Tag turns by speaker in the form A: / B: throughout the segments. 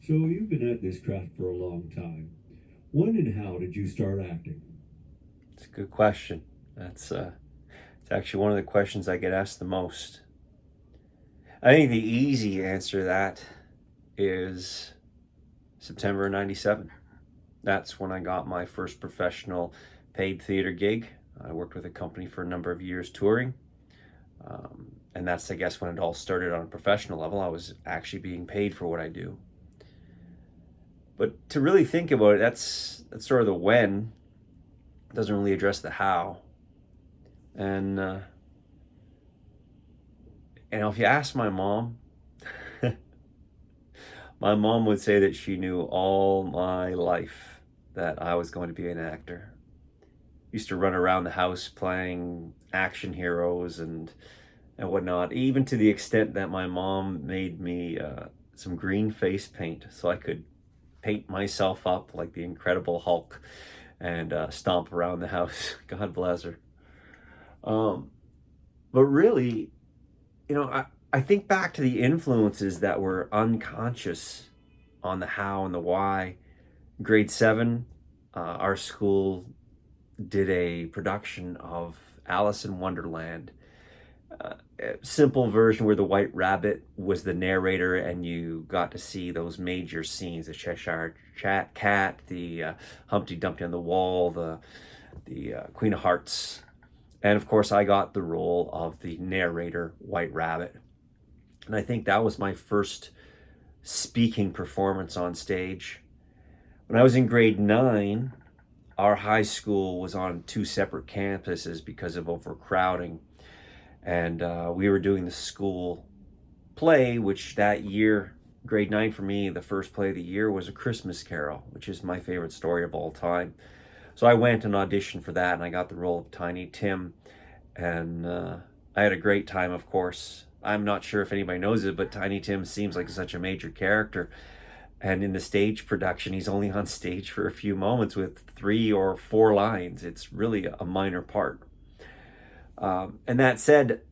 A: So you've been at this craft for a long time. When and how did you start acting?
B: It's a good question. It's actually one of the questions I get asked the most. I think the easy answer to that is September '97. That's when I got my first professional paid theater gig. I worked with a company for a number of years touring. And that's, I guess, when it all started on a professional level. I was actually being paid for what I do. But to really think about it, that's sort of the when. It doesn't really address the how. And if you ask my mom, my mom would say that she knew all my life that I was going to be an actor. Used to run around the house playing action heroes and whatnot, even to the extent that my mom made me some green face paint so I could paint myself up like the Incredible Hulk and stomp around the house. God bless her. Um, but really, I think back to the influences that were unconscious on the how and the why. Grade seven, our school did a production of Alice in Wonderland. A simple version where the White Rabbit was the narrator, and you got to see those major scenes: the Cheshire Cat, the Humpty Dumpty on the wall, the Queen of Hearts, and of course, I got the role of the narrator, White Rabbit. And I think that was my first speaking performance on stage. When I was in grade nine, our high school was on two separate campuses because of overcrowding. And we were doing the school play, which that year, grade nine for me, the first play of the year was A Christmas Carol, which is my favorite story of all time. So I went and auditioned for that, and I got the role of Tiny Tim. And I had a great time, of course. I'm not sure if anybody knows it, but Tiny Tim seems like such a major character. And in the stage production, he's only on stage for a few moments with 3 or 4 lines. It's really a minor part. And that said,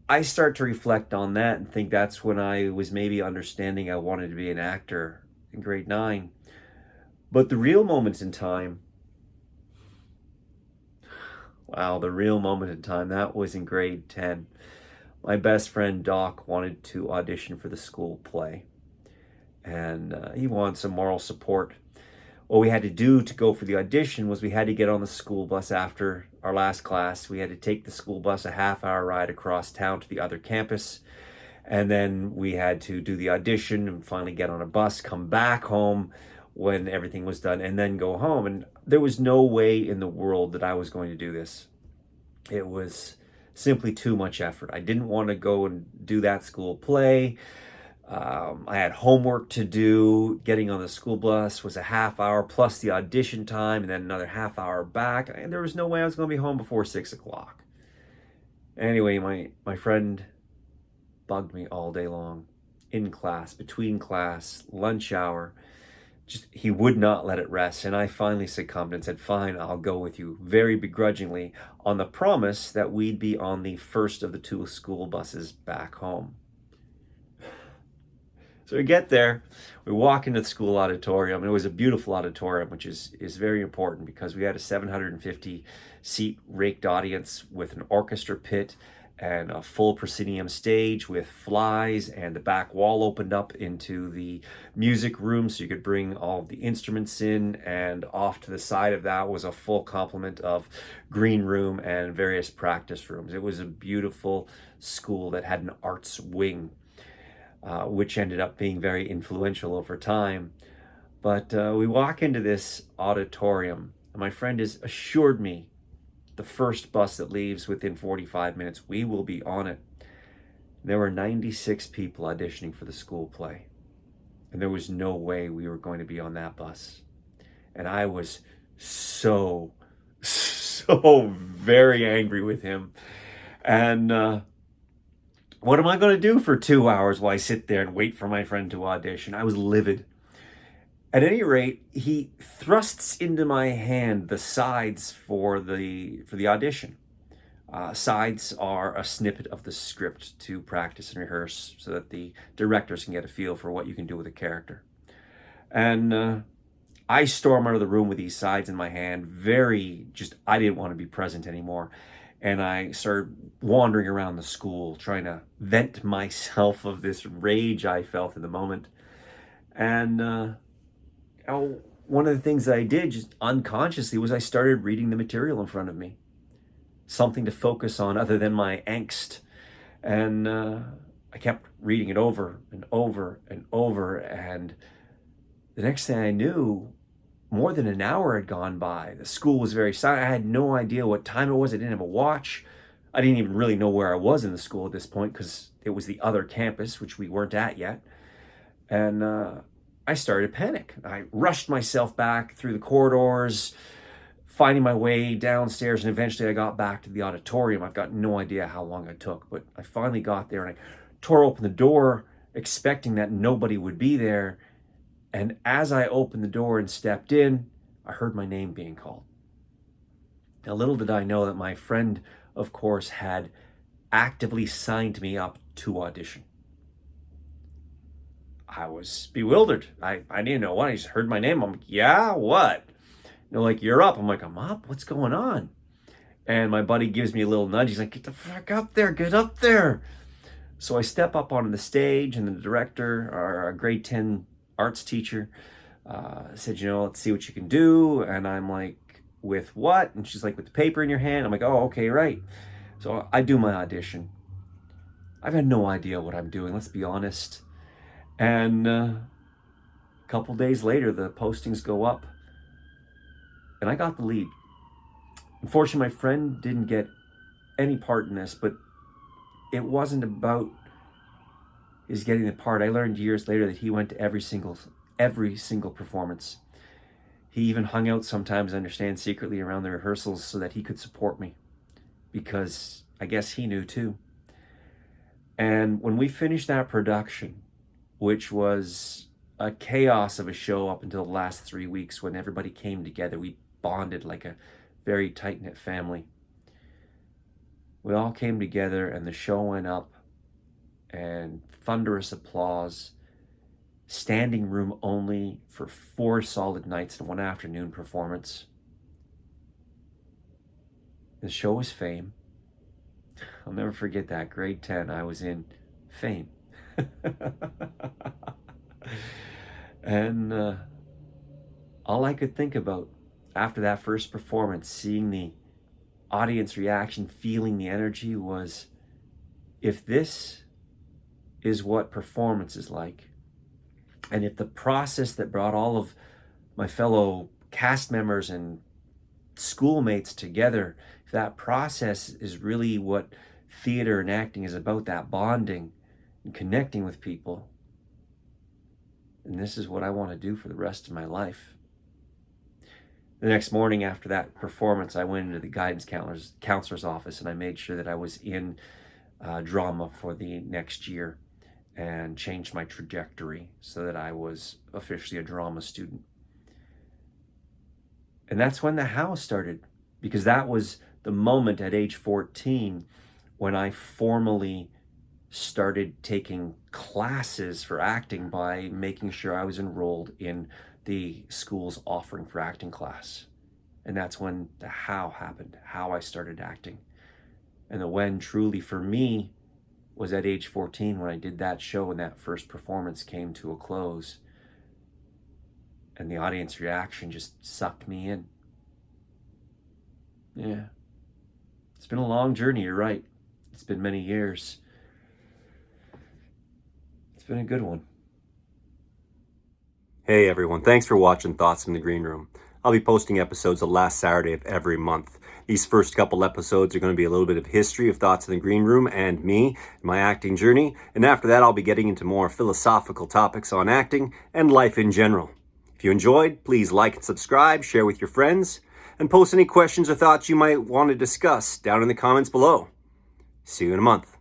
B: I start to reflect on that and think that's when I was maybe understanding I wanted to be an actor in grade nine. But the real moment in time, wow, the real moment in time, that was in grade 10. My best friend Doc wanted to audition for the school play, and he wanted some moral support. What we had to do to go for the audition was we had to get on the school bus after our last class. We had to take the school bus a half-hour ride across town to the other campus, and then we had to do the audition and finally get on a bus, come back home when everything was done, and then go home. And there was no way in the world that I was going to do this. It was simply too much effort. I didn't want to go and do that school play. I had homework to do. Getting on the school bus was a half hour plus the audition time, and then another half hour back. And there was no way I was going to be home before 6 o'clock. Anyway, my friend bugged me all day long, in class, between class, lunch hour. Just he would not let it rest, and I finally succumbed and said, "Fine, I'll go with you," very begrudgingly, on the promise that we'd be on the first of the two school buses back home. So we get there, we walk into the school auditorium. It was a beautiful auditorium, which is very important because we had a 750 seat raked audience with an orchestra pit and a full proscenium stage with flies, and the back wall opened up into the music room so you could bring all of the instruments in, and off to the side of that was a full complement of green room and various practice rooms. It was a beautiful school that had an arts wing, which ended up being very influential over time. But we walk into this auditorium, and my friend has assured me the first bus that leaves within 45 minutes, we will be on it. There were 96 people auditioning for the school play, and there was no way we were going to be on that bus. And I was so very angry with him. And what am I going to do for 2 hours while I sit there and wait for my friend to audition? I was livid. At any rate, he thrusts into my hand the sides for the audition. Sides are a snippet of the script to practice and rehearse so that the directors can get a feel for what you can do with a character. And I storm out of the room with these sides in my hand, I didn't want to be present anymore. And I started wandering around the school, trying to vent myself of this rage I felt in the moment. And one of the things that I did just unconsciously was I started reading the material in front of me. Something to focus on other than my angst. And I kept reading it over and over and over. And the next thing I knew, more than an hour had gone by. The school was very silent. I had no idea what time it was. I didn't have a watch. I didn't even really know where I was in the school at this point because it was the other campus, which we weren't at yet. And I started to panic. I rushed myself back through the corridors, finding my way downstairs, and eventually I got back to the auditorium. I've got no idea how long it took, but I finally got there and I tore open the door, expecting that nobody would be there. And as I opened the door and stepped in, I heard my name being called. Now, little did I know that my friend, of course, had actively signed me up to audition. I was bewildered. I didn't know what. I just heard my name. I'm like, yeah, what? They're like, you're up. I'm like, I'm up? What's going on? And my buddy gives me a little nudge. He's like, get the fuck up there. Get up there. So I step up onto the stage, and the director, our grade 10 arts teacher, said, let's see what you can do. And I'm like, with what? And she's like, with the paper in your hand. I'm like, oh, okay, right. So I do my audition. I've had no idea what I'm doing, let's be honest. And a couple days later, the postings go up, and I got the lead. Unfortunately, my friend didn't get any part in this, but it wasn't about his getting the part. I learned years later that he went to every single performance. He even hung out sometimes, I understand, secretly around the rehearsals so that he could support me, because I guess he knew too. And when we finished that production, which was a chaos of a show up until the last 3 weeks when everybody came together, we bonded like a very tight-knit family. We all came together and the show went up, and thunderous applause, standing room only for 4 solid nights and 1 afternoon performance. The show was Fame. I'll never forget that. Grade 10, I was in Fame. And all I could think about after that first performance, seeing the audience reaction, feeling the energy, was, if this is what performance is like, and if the process that brought all of my fellow cast members and schoolmates together, if that process is really what theater and acting is about, that bonding and connecting with people, and this is what I want to do for the rest of my life. The next morning after that performance, I went into the guidance counselor's office, and I made sure that I was in drama for the next year and changed my trajectory so that I was officially a drama student. And that's when the how started, because that was the moment at age 14 when I formally started taking classes for acting by making sure I was enrolled in the school's offering for acting class. And that's when the how happened, how I started acting. And the when truly for me was at age 14 when I did that show and that first performance came to a close. And the audience reaction just sucked me in. Yeah. It's been a long journey, you're right. It's been many years. It's been a good one.
C: Hey everyone, thanks for watching Thoughts from the Green Room. I'll be posting episodes the last Saturday of every month. These first couple episodes are going to be a little bit of history of Thoughts in the Green Room and me, my acting journey, and after that I'll be getting into more philosophical topics on acting and life in general. If you enjoyed, please like and subscribe, share with your friends, and post any questions or thoughts you might want to discuss down in the comments below. See you in a month.